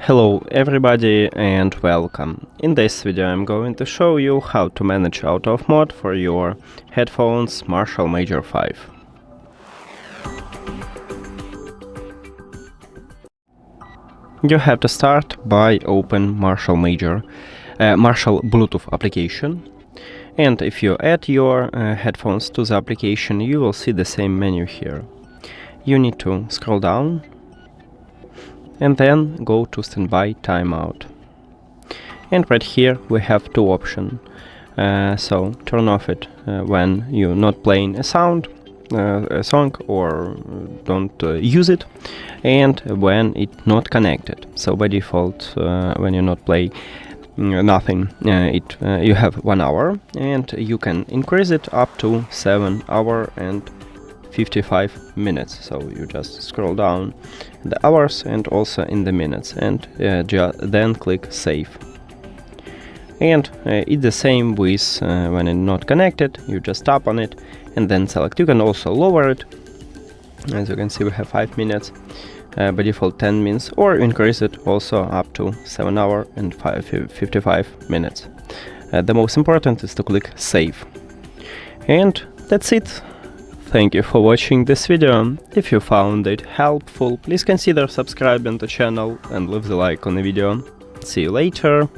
Hello everybody and welcome. In this video I'm going to show you how to manage out of mode for your headphones Marshall Major 5. You have to start by open Marshall Bluetooth application, and if you add your headphones to the application, you will see the same menu here. You need to scroll down and then go to Standby Timeout. And right here we have two options. So turn off it when you're not playing a song or don't use it, and when it's not connected. So by default, when you not play nothing, you have 1 hour, and you can increase it up to 7 hours and 55 minutes. So you just scroll down the hours and also in the minutes, and then click save. And it's the same with when it's not connected. You just tap on it and then select. You can also lower it. As you can see, we have 5 minutes, by default 10 minutes, or increase it also up to 7 hours and 55 minutes. The most important is to click save. And that's it. Thank you for watching this video. If you found it helpful, please consider subscribing to the channel and leave the like on the video. See you later.